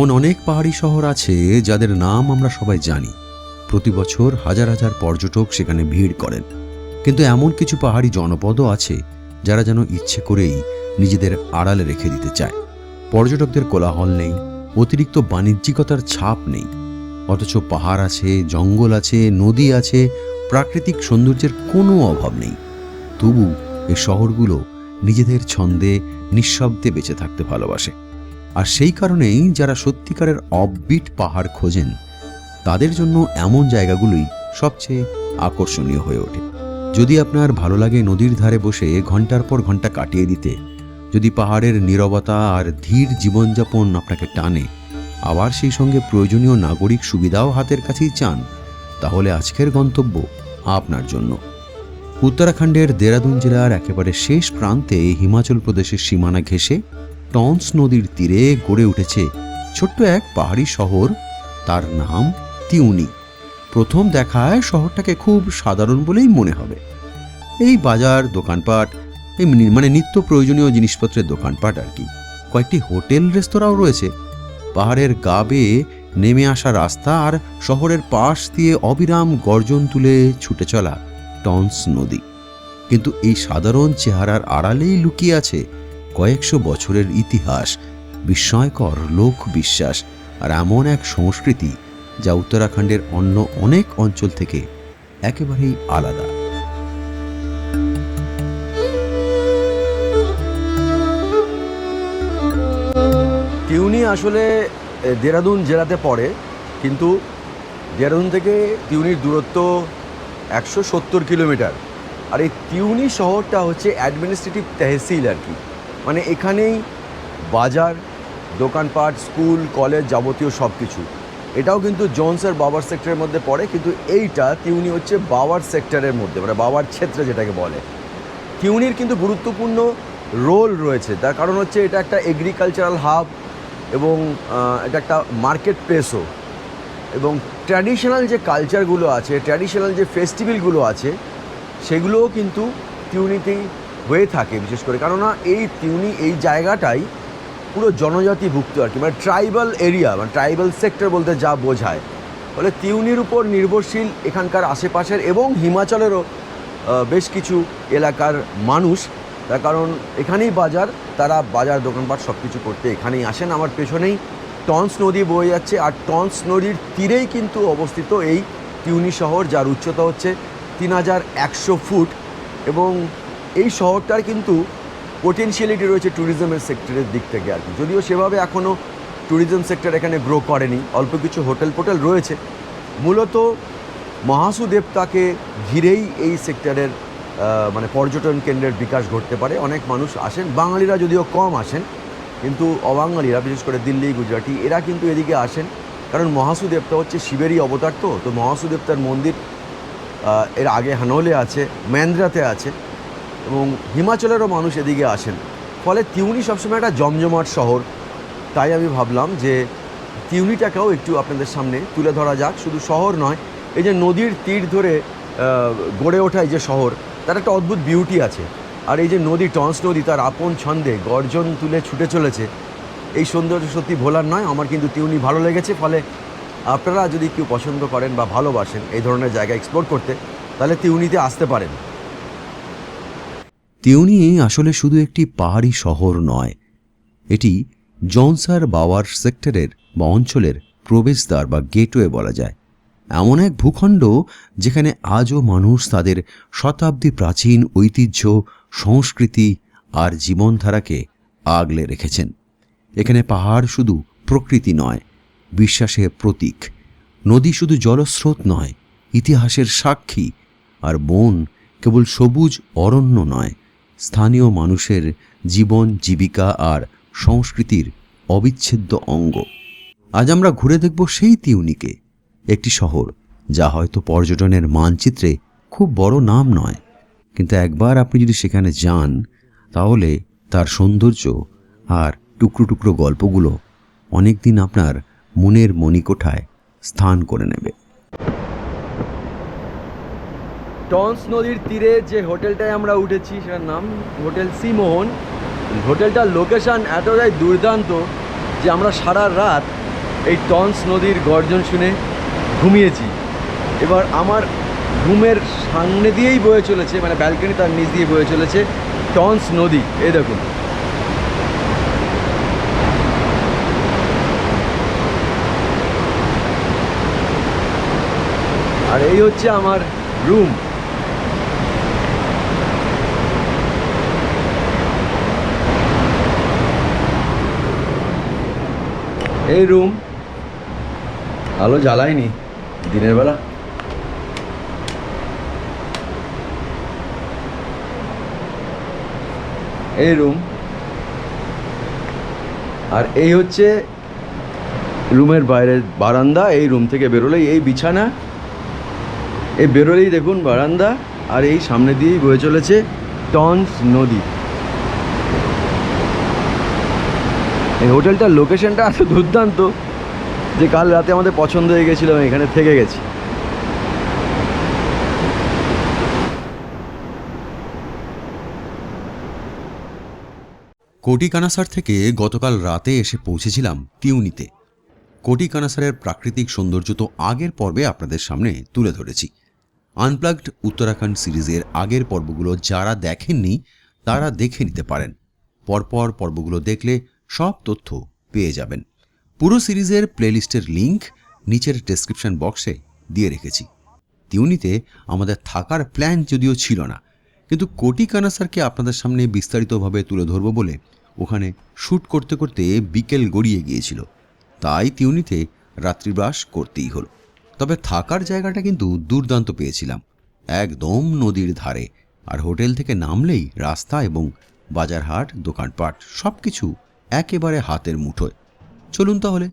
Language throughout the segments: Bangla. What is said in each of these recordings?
এমন অনেক পাহাড়ি শহর আছে যাদের নাম আমরা সবাই জানি। প্রতি বছর হাজার হাজার পর্যটক সেখানে ভিড় করেন। কিন্তু এমন কিছু পাহাড়ি জনপদও আছে যারা যেন ইচ্ছে করেই নিজেদের আড়ালে রেখে দিতে চায়। পর্যটকদের কোলাহল নেই, অতিরিক্ত বাণিজ্যিকতার ছাপ নেই, অথচ পাহাড় আছে, জঙ্গল আছে, নদী আছে, প্রাকৃতিক সৌন্দর্যের কোনো অভাব নেই। তবু এই শহরগুলো নিজেদের ছন্দে নিঃশব্দে বেঁচে থাকতে ভালোবাসে। আর সেই কারণেই যারা সত্যিকারের অফবিট পাহাড় খোঁজেন তাদের জন্য এমন জায়গাগুলোই সবচেয়ে আকর্ষণীয় হয়ে ওঠে। যদি আপনার ভালো লাগে নদীর ধারে বসে ঘন্টার পর ঘন্টা কাটিয়ে দিতে, যদি পাহাড়ের নীরবতা আর ধীর জীবনযাপন আপনাকে টানে, আবার সেই সঙ্গে প্রয়োজনীয় নাগরিক সুবিধাও হাতের কাছেই চান, তাহলে আজকের গন্তব্য আপনার জন্য। উত্তরাখণ্ডের দেরাদুন জেলার একেবারে শেষ প্রান্তে হিমাচল প্রদেশের সীমানা ঘেঁষে টন্স নদীর তীরে গড়ে উঠেছে ছোট্ট এক পাহাড়ি শহর। তার নাম তিউনি। প্রথম দেখায় শহরটাকে খুব সাধারণ বলেই মনে হবে। এই বাজার, দোকানপাট, এই নিত্য প্রয়োজনীয় জিনিসপত্রের দোকানপাট আর কি। কয়েকটি হোটেল, রেস্তোরাঁও রয়েছে। পাহাড়ের গা বেয়ে নেমে আসা রাস্তা আর শহরের পাশ দিয়ে অবিরাম গর্জন তুলে ছুটে চলা টন্স নদী। কিন্তু এই সাধারণ চেহারার আড়ালেই লুকিয়ে আছে কয়েকশো বছরের ইতিহাস, বিস্ময়কর লোক বিশ্বাস আর এমন এক সংস্কৃতি যা উত্তরাখণ্ডের অন্য অনেক অঞ্চল থেকে একেবারেই আলাদা। তিউনি আসলে দেরাদুন জেলাতে পড়ে, কিন্তু দেরাদুন থেকে তিউনির দূরত্ব 170 কিলোমিটার। আর এই তিউনি শহরটা হচ্ছে অ্যাডমিনিস্ট্রেটিভ তহসিল আর কি। মানে এখানেই বাজার, দোকানপাট, স্কুল, কলেজ, যাবতীয় সব কিছু। এটাও কিন্তু জোনসের বাবার সেক্টরের মধ্যে পড়ে, কিন্তু এইটা তিউনি হচ্ছে বাবার সেক্টরের মধ্যে, মানে বাবার ক্ষেত্রে যেটাকে বলে। তিউনির কিন্তু গুরুত্বপূর্ণ রোল রয়েছে, তার কারণ হচ্ছে এটা একটা এগ্রিকালচারাল হাব এবং এটা একটা মার্কেট প্লেসও। এবং ট্র্যাডিশনাল যে কালচারগুলো আছে, ট্র্যাডিশনাল যে ফেস্টিভ্যালগুলো আছে, সেগুলোও কিন্তু তিউনিতেই হয়ে থাকে বিশেষ করে। কেননা এই তিউনি, এই জায়গাটাই পুরো জনজাতিভুক্ত আর কি, মানে ট্রাইবাল এরিয়া, মানে ট্রাইবাল সেক্টর বলতে যা বোঝায়। ফলে তিউনির উপর নির্ভরশীল এখানকার আশেপাশের এবং হিমাচলেরও বেশ কিছু এলাকার মানুষ। তার কারণ এখানেই বাজার, তারা বাজার, দোকানপাট সব কিছু করতে এখানেই আসেন। আমার পেছনেই টন্স নদী বয়ে যাচ্ছে, আর টন্স নদীর তীরেই কিন্তু অবস্থিত এই তিউনি শহর, যার উচ্চতা হচ্ছে 3100 ফুট। এবং এই শহরটার কিন্তু পোটেনশিয়ালিটি রয়েছে ট্যুরিজমের সেক্টরের দিক থেকে আর কি। যদিও সেভাবে এখনও ট্যুরিজম সেক্টর এখানে গ্রো করেনি, অল্প কিছু হোটেল ফোটেল রয়েছে। মূলত মহাসু দেবতাকে ঘিরেই এই সেক্টরের মানে পর্যটন কেন্দ্রের বিকাশ ঘটতে পারে। অনেক মানুষ আসেন, বাঙালিরা যদিও কম আসেন, কিন্তু অবাঙালিরা, বিশেষ করে দিল্লি, গুজরাটি, এরা কিন্তু এদিকে আসেন। কারণ মহাসু দেবতা হচ্ছে শিবেরই অবতার। তো মহাসু দেবতার মন্দির এর আগে হানৌলে আছে, মেন্দ্রাতে আছে, এবং হিমাচলেরও মানুষ এদিকে আসেন। ফলে তিউনি সবসময় একটা জমজমাট শহর। তাই আমি ভাবলাম যে তিউনিটাকেও একটু আপনাদের সামনে তুলে ধরা যাক। শুধু শহর নয়, এই যে নদীর তীর ধরে গড়ে ওঠা এই যে শহর, তার একটা অদ্ভুত বিউটি আছে। আর এই যে নদী, টন্স নদী, তার আপন ছন্দে গর্জন তুলে ছুটে চলেছে, এই সৌন্দর্য সত্যি ভোলার নয়। আমার কিন্তু তিউনি ভালো লেগেছে। ফলে আপনারা যদি কেউ পছন্দ করেন বা ভালোবাসেন এই ধরনের জায়গা এক্সপ্লোর করতে, তাহলে তিউনিতে আসতে পারেন। তিউনি আসলে শুধু একটি পাহাড়ি শহর নয়, এটি জোনসার বাওয়ার সেক্টরের বা অঞ্চলের প্রবেশদ্বার বা গেটওয়ে বলা যায়। এমন এক ভূখণ্ড যেখানে আজও মানুষ তাদের শতাব্দী প্রাচীন ঐতিহ্য, সংস্কৃতি আর জীবনধারাকে আগলে রেখেছেন। এখানে পাহাড় শুধু প্রকৃতি নয়, বিশ্বাসের প্রতীক। নদী শুধু জলস্রোত নয়, ইতিহাসের সাক্ষী। আর বন কেবল সবুজ অরণ্য নয়, স্থানীয় মানুষের জীবন, জীবিকা আর সংস্কৃতির অবিচ্ছেদ্য অঙ্গ। আজ আমরা ঘুরে দেখব সেই তিউনিকে, একটি শহর যা হয়তো পর্যটনের মানচিত্রে খুব বড় নাম নয়, কিন্তু একবার আপনি যদি সেখানে যান, তাহলে তার সৌন্দর্য আর টুকরো টুকরো গল্পগুলো অনেক দিন আপনার মনের মণিকোঠায় স্থান করে নেবে। টন্স নদীর তীরে যে হোটেলটায় আমরা উঠেছি সেটার নাম হোটেল শ্রীমোহন। হোটেলটার লোকেশান এতটাই দুর্দান্ত যে আমরা সারা রাত এই টন্স নদীর গর্জন শুনে ঘুমিয়েছি। এবার আমার ঘুমের সামনে দিয়েই বয়ে চলেছে, মানে ব্যালকনি তার নিচ দিয়ে বয়ে চলেছে টন্স নদী। এই দেখুন, আর এই হচ্ছে আমার রুম। এই রুম আলো জ্বালায়নি দিনের বেলা। এই রুম, আর এই হচ্ছে রুমের বাইরের বারান্দা। এই রুম থেকে বেরোলেই এই বিছানা, এই বেরোলেই দেখুন বারান্দা, আর এই সামনে দিয়েই বয়ে চলেছে টন্স নদী। এই হোটেলটার লোকেশনটা এত দুর্দান্ত যে কাল রাতে আমাদের পছন্দ হয়ে গেছিলো, এখানে থেকে গেছি। কোটিকানাসার থেকে গতকাল রাতে এসে পৌঁছেছিলাম তিউনিতে। কোটিকানাসারের প্রাকৃতিক সৌন্দর্য তো আগের পর্বে আপনাদের সামনে তুলে ধরেছি। আনপ্লাগড উত্তরাখণ্ড সিরিজের আগের পর্বগুলো যারা দেখেননি তারা দেখে নিতে পারেন। পরপর পর্বগুলো দেখলে সব তথ্য পেয়ে যাবেন। পুরো সিরিজের প্লেলিস্টের লিঙ্ক নিচের ডেসক্রিপশন বক্সে দিয়ে রেখেছি। তিউনিতে আমাদের থাকার প্ল্যান যদিও ছিল না, কিন্তু কোটিকানাসারকে আপনাদের সামনে বিস্তারিতভাবে তুলে ধরব বলে ওখানে শ্যুট করতে করতে বিকেল গড়িয়ে গিয়েছিল, তাই তিউনিতে রাত্রিবাস করতেই হলো। তবে থাকার জায়গাটা কিন্তু দুর্দান্ত পেয়েছিলাম, একদম নদীর ধারে, আর হোটেল থেকে নামলেই রাস্তা এবং বাজারহাট, দোকানপাট সব কিছু একেবারে হাতের মুঠোয়। চলুন তাহলে,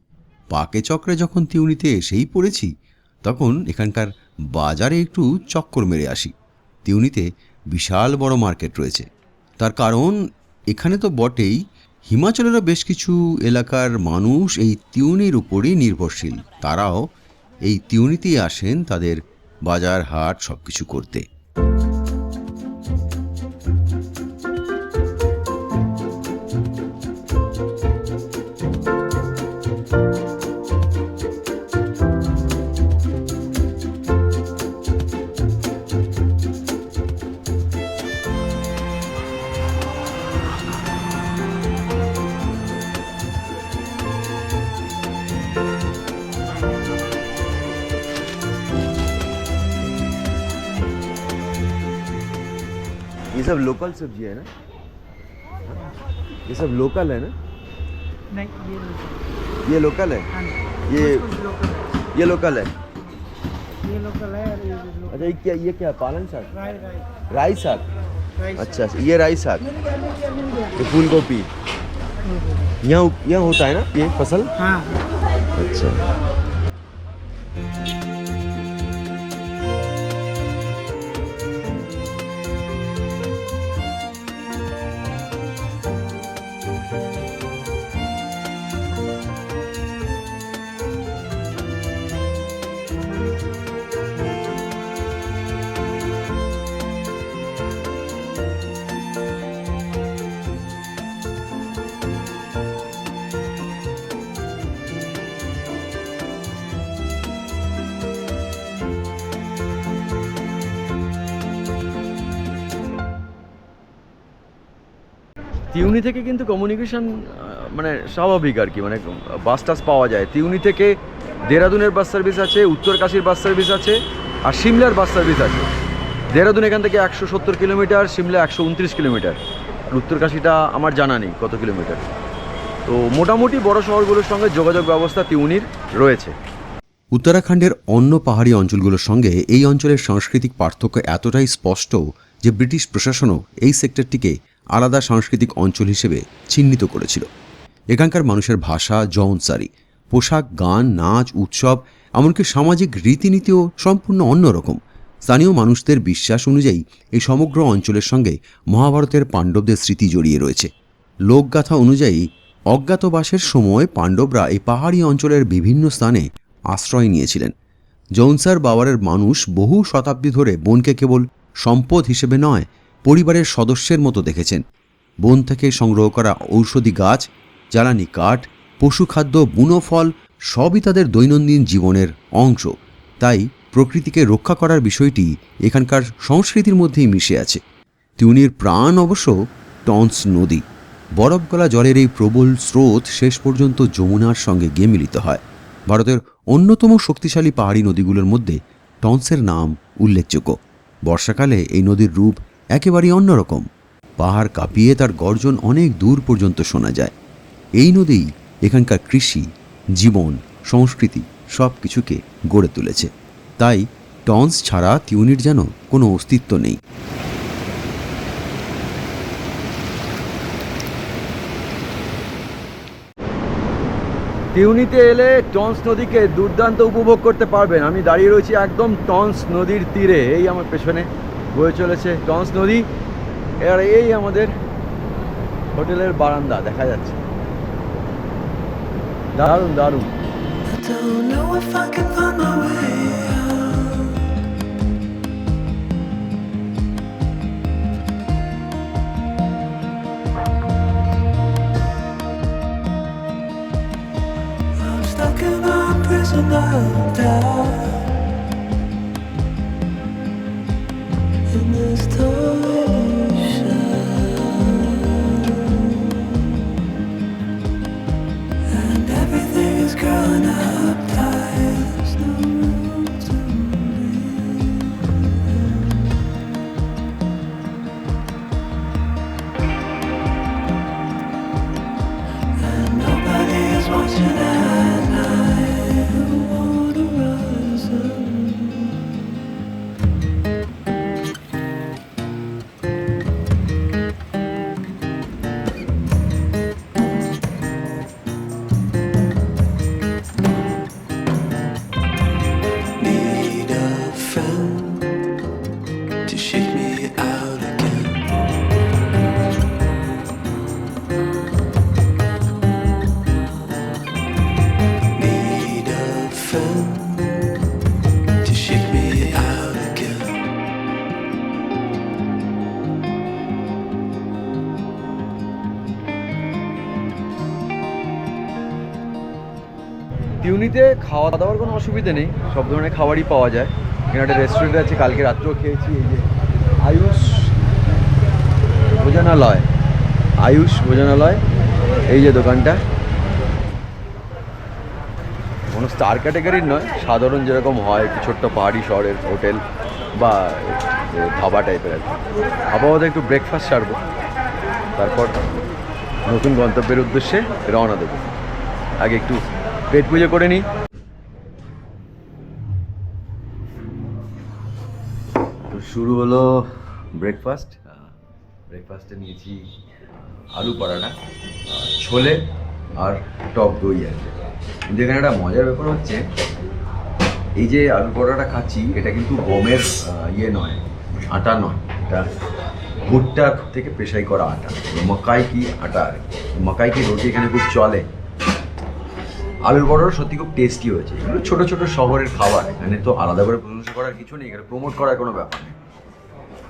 পাকে চক্রে যখন তিউনিতে এসেই পড়েছি তখন এখানকার বাজারে একটু চক্কর মেরে আসি। তিউনিতে বিশাল বড় মার্কেট রয়েছে, তার কারণ এখানে তো বটেই, হিমাচলেরও বেশ কিছু এলাকার মানুষ এই তিউনির উপরই নির্ভরশীল। তারাও এই তিউনিতেই আসেন তাদের বাজার হাট সব কিছু করতে। ये सब लोकल सब्जी है ना? ये सब लोकल है ना? नहीं, ये लोकल है? हाँ, ये कुछ लोकल है। ये लोकल है। ये लोकल है और ये भी लोकल। अच्छा, ये क्या है? पालन साग, राई राई राई साग। राई अच्छा, ये राई साग, मिल गया। ये फूल गोभी यहाँ होता है ना ये फसल? हाँ, अच्छा, তিউনি থেকে কিন্তু কমিউনিকেশন মানে স্বাভাবিক আর কি, মানে বাস টাস পাওয়া যায়। তিউনি থেকে দেরাদুনের বাস সার্ভিস আছে, উত্তরকাশীর বাস সার্ভিস আছে, আর সিমলার বাস সার্ভিস আছে। দেরাদুন এখান থেকে 170 কিলোমিটার, সিমলা 129 কিলোমিটার, আর উত্তরকাশীটা আমার জানা নেই কত কিলোমিটার। তো মোটামুটি বড় শহরগুলোর সঙ্গে যোগাযোগ ব্যবস্থা তিউনির রয়েছে। উত্তরাখণ্ডের অন্য পাহাড়ি অঞ্চলগুলোর সঙ্গে এই অঞ্চলের সাংস্কৃতিক পার্থক্য এতটাই স্পষ্ট যে ব্রিটিশ প্রশাসনও এই সেক্টরটিকে আলাদা সাংস্কৃতিক অঞ্চল হিসেবে চিহ্নিত করেছিল। এখানকার মানুষের ভাষা, জৌনসারি, পোশাক, গান, নাচ, উৎসব, এমনকি সামাজিক রীতিনীতিও সম্পূর্ণ অন্যরকম। স্থানীয় মানুষদের বিশ্বাস অনুযায়ী এই সমগ্র অঞ্চলের সঙ্গে মহাভারতের পাণ্ডবদের স্মৃতি জড়িয়ে রয়েছে। লোকগাথা অনুযায়ী অজ্ঞাতবাসের সময় পাণ্ডবরা এই পাহাড়ি অঞ্চলের বিভিন্ন স্থানে আশ্রয় নিয়েছিলেন। জৌনসার বাওয়ারের মানুষ বহু শতাব্দী ধরে বনকে কেবল সম্পদ হিসেবে নয়, পরিবারের সদস্যের মতো দেখেছেন। বন থেকে সংগ্রহ করা ঔষধি গাছ, জ্বালানি কাঠ, পশুখাদ্য, বুনো ফল সবই তাদের দৈনন্দিন জীবনের অংশ। তাই প্রকৃতিকে রক্ষা করার বিষয়টি এখানকার সংস্কৃতির মধ্যেই মিশে আছে। তিউনির প্রাণ অবশ্য টন্স নদী। বরফ গলা জলের এই প্রবল স্রোত শেষ পর্যন্ত যমুনার সঙ্গে গিয়ে মিলিত হয়। ভারতের অন্যতম শক্তিশালী পাহাড়ি নদীগুলোর মধ্যে টন্সের নাম উল্লেখযোগ্য। বর্ষাকালে এই নদীর রূপ একেবারেই অন্যরকম। পাহাড় কাঁপিয়ে তার গর্জন অনেক দূর পর্যন্ত শোনা যায়। এই নদী এখানকার কৃষি, জীবন, সংস্কৃতি সব কিছুকে গড়ে তুলেছে। তাই টন্স ছাড়া তিউনির যেন কোনো অস্তিত্ব নেই। তিউনিতে এলে টন্স নদীকে দুর্দান্ত উপভোগ করতে পারবেন। আমি দাঁড়িয়ে রয়েছি একদম টন্স নদীর তীরে। এই আমার পেছনে বয়ে চলেছে টন্স নদী, আর এই আমাদের হোটেলের বারান্দা দেখা যাচ্ছে। দারুণ দারুণ। I don't know if I can find my way out. I'm stuck in a prison of doubt. In this torsion, and everything is growing up tight. There's no room to breathe, and nobody is watching at night. Who wanna rise up? Need a friend to shake me out again. Need a friend to shake me out again. তিউনিতে খাওয়া দাওয়ার কোনো অসুবিধে নেই, সব ধরনের খাবারই পাওয়া যায়। এখানে একটা রেস্টুরেন্ট আছে, কালকে রাত্রেও খেয়েছি। এই যে আয়ুষ ভোজনালয়, আয়ুষ ভোজনালয়, এই যে দোকানটা। কোনো স্টার ক্যাটাগরির নয়, সাধারণ যেরকম হয় একটু ছোট্ট পাহাড়ি শহরের হোটেল বা ধাবা টাইপের আর কি। আপাতত একটু ব্রেকফাস্ট সারবো, তারপর নতুন গন্তব্যের উদ্দেশ্যে রওনা দেবো। আগে একটু পেট পুজো করে নিই। তো শুরু হলো ব্রেকফাস্ট। ব্রেকফাস্টে নিয়েছি আলু পরাঠা, ছোলে আর টক দই আর কি। কিন্তু এখানে একটা মজার ব্যাপার হচ্ছে, এই যে আলু পরাঠা খাচ্ছি এটা কিন্তু গমের ইয়ে নয়, আটা নয়, এটা ভুট্টার থেকে পেশাই করা আটা, মকাই কি আটা আর কি। মকাই কি রুটি এখানে খুব চলে। আলুর পরোটা সত্যি খুব টেস্টি হয়েছে। এগুলো ছোটো ছোটো শহরের খাবার, এখানে তো আলাদা করে প্রশংসা করার কিছু নেই, এখানে প্রমোট করার কোনো ব্যাপার নেই।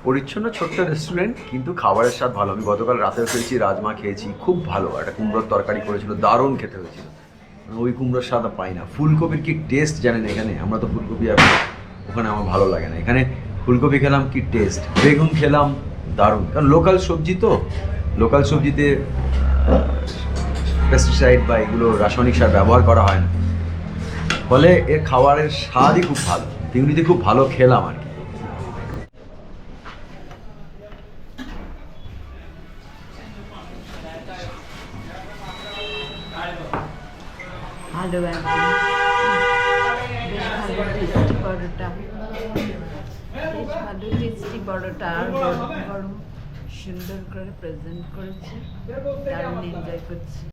পরিচ্ছন্ন ছোট্ট রেস্টুরেন্ট, কিন্তু খাবারের স্বাদ ভালো। আমি গতকাল রাতেও খেয়েছি, রাজমা খেয়েছি, খুব ভালো। একটা কুমড়োর তরকারি করেছিল, দারুণ খেতে হয়েছিল। ওই কুমড়োর স্বাদ পাই না। ফুলকপির কি টেস্ট জানেন এখানে? আমরা তো ফুলকপি আর ওখানে আমার ভালো লাগে না। এখানে ফুলকপি খেলাম, কি টেস্ট। বেগুন খেলাম, দারুণ। কারণ লোকাল সবজি তো, লোকাল সবজিতে পেস্টিসাইড বা এগুলো রাসায়নিক সার ব্যবহার করা হয় না, ফলে এর খাবারের স্বাদই খুব ভালো। তিউনিতে খুব ভালো খেলাম আর কি। ভালো একদম, বেশ ভালো টেস্টি পরোটা, বেশ ভালো টেস্টি পরোটা, আর গরম গরম সুন্দর করে প্রেজেন্ট করেছে, দারুণ এনজয় করছি।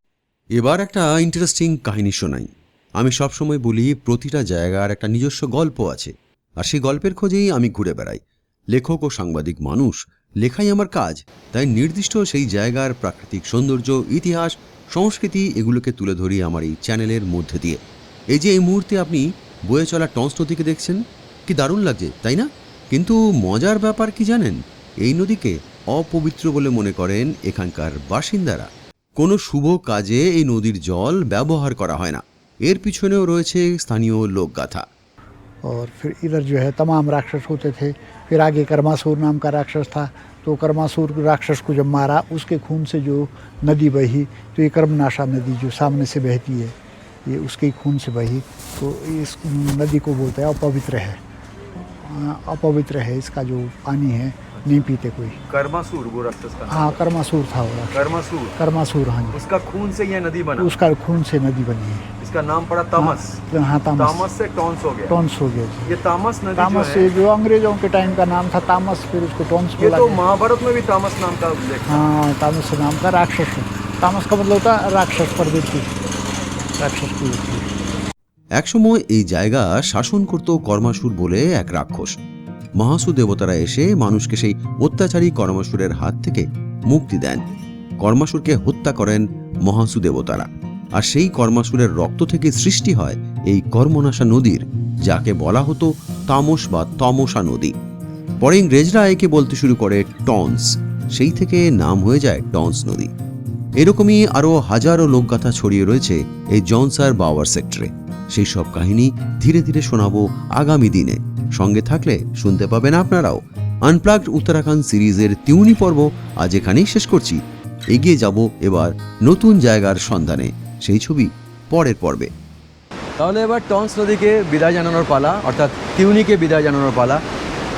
এবার একটা ইন্টারেস্টিং কাহিনী শোনাই। আমি সবসময় বলি প্রতিটা জায়গার একটা নিজস্ব গল্প আছে, আর সেই গল্পের খোঁজেই আমি ঘুরে বেড়াই। লেখক ও সাংবাদিক মানুষ, লেখাই আমার কাজ। তাই নির্দিষ্ট সেই জায়গার প্রাকৃতিক সৌন্দর্য, ইতিহাস, সংস্কৃতি এগুলোকে তুলে ধরি আমার এই চ্যানেলের মধ্যে দিয়ে। এই যে এই মুহূর্তে আপনি বয়ে চলা টন্স নদীকে দেখছেন, কি দারুণ লাগছে তাই না? কিন্তু মজার ব্যাপার কি জানেন? এই নদীকে অপবিত্র বলে মনে করেন এখানকার বাসিন্দারা। কোনো শুভ কাজে এই নদীর জল ব্যবহার করা হয় না। এর পিছনেও রয়েছে স্থানীয় লোকগাথা। और फिर इधर जो है तमाम राक्षस होते थे। फिर आगे कर्मासुर नाम का राक्षस था, तो कर्मासुर राक्षस को जब मारा उसके खून से जो नदी बही, तो ये कर्मनाशा नदी जो सामने से बहती है, ये उसके ही खून से बही, तो इस नदी को बोलते हैं अपवित्र है। अपवित्र है, इसका जो पानी है नहीं पीते कोई। कर्मासुर वो राक्षस का हाँ, कर्मासुर था वो राक्षस। कर्मासुर, कर्मासुर, हाँ जी, उसका खून से यह नदी बना, उसका खून से नदी बनी है। इसका नाम पड़ा तामस। हाँ, तामस, तामस से टॉन्स हो गया। टॉन्स हो गया जी। ये तामस नदी तामस जो से है, जो अंग्रेजों के टाइम का नाम था तामस, फिर उसको टॉन्स ये बोला तो गया। महाभारत में भी तामस नाम का उल्लेख है। हाँ, तामस नाम का राक्षस है। तामस का मतलब होता है राक्षस, परवृत्ति, राक्षस की वृत्ति। একসময় এই জায়গা শাসন করত কর্মাসুর বলে এক রাক্ষস। মহাসু দেবতারা এসে মানুষকে সেই অত্যাচারী কর্মাসুরের হাত থেকে মুক্তি দেন। কর্মাসুরকে হত্যা করেন মহাসু দেবতারা, আর সেই কর্মাসুরের রক্ত থেকে সৃষ্টি হয় এই কর্মনাশা নদীর, যাকে বলা হতো তামস বা তমসা নদী। পরে ইংরেজরা একে বলতে শুরু করে টন্স, সেই থেকে নাম হয়ে যায় টন্স নদী। এরকমই আরও হাজারো লোকগাথা ছড়িয়ে রয়েছে এই জনসার বাওয়ার সেক্টরে। সেই সব কাহিনী ধীরে ধীরে শোনাবো আগামী দিনে। সঙ্গে থাকলে শুনতে পাবেন আপনারাও। আনপ্লাগড উত্তরাখণ্ড সিরিজের তিউনি পর্ব আজ এখানেই শেষ করছি। এগিয়ে যাব এবার নতুন জায়গার সন্ধানে, সেই ছবি পরের পর্বে। তাহলে এবার টন্স নদীকে বিদায় জানানোর পালা, অর্থাৎ তিউনিকে বিদায় জানানোর পালা।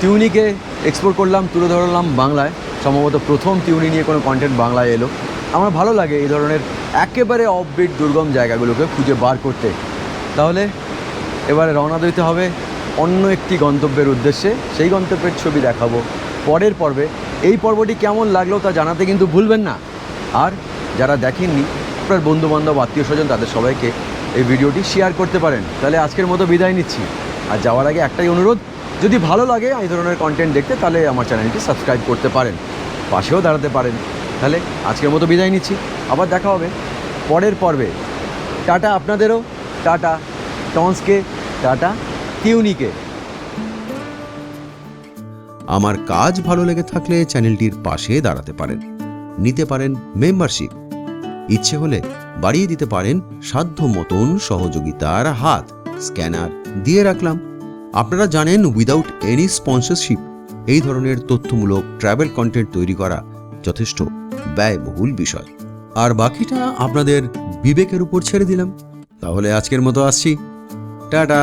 তিউনিকে এক্সপ্লোর করলাম, তুলে ধরলাম বাংলায়। সম্ভবত প্রথম তিউনি নিয়ে কোনো কন্টেন্ট বাংলায় এলো। আমার ভালো লাগে এই ধরনের একেবারে অফবিট দুর্গম জায়গাগুলোকে খুঁজে বার করতে। তাহলে এবারে রওনা দিতে হবে অন্য একটি গন্তব্যের উদ্দেশ্যে। সেই গন্তব্যের ছবি দেখাবো পরের পর্বে। এই পর্বটি কেমন লাগলো তা জানাতে কিন্তু ভুলবেন না। আর যারা দেখেননি, আপনার বন্ধুবান্ধব, আত্মীয় স্বজন, তাদের সবাইকে এই ভিডিওটি শেয়ার করতে পারেন। তাহলে আজকের মতো বিদায় নিচ্ছি। আর যাওয়ার আগে একটাই অনুরোধ, যদি ভালো লাগে এই ধরনের কন্টেন্ট দেখতে, তাহলে আমার চ্যানেলটি সাবস্ক্রাইব করতে পারেন, পাশেও দাঁড়াতে পারেন। তাহলে আজকের মতো বিদায় নিচ্ছি, আবার দেখা হবে পরের পর্বে। টাটা আপনাদেরও, টাটা টন্সকে, টাটা তিউনিকে। আমার কাজ ভালো লেগে থাকলে চ্যানেলটির পাশে দাঁড়াতে পারেন, নিতে পারেন মেম্বারশিপ। ইচ্ছে হলে বাড়িয়ে দিতে পারেন সাধ্য মতন সহযোগিতার হাত। স্ক্যানার দিয়ে রাখলাম। আপনারা জানেন, উইদাউট এনি স্পন্সরশিপ এই ধরনের তথ্যমূলক ট্রাভেল কন্টেন্ট তৈরি করা যথেষ্ট ব্যয়বহুল বিষয়। আর বাকিটা আপনাদের বিবেকের উপর ছেড়ে দিলাম। তাহলে আজকের মতো আসছি, টাটা।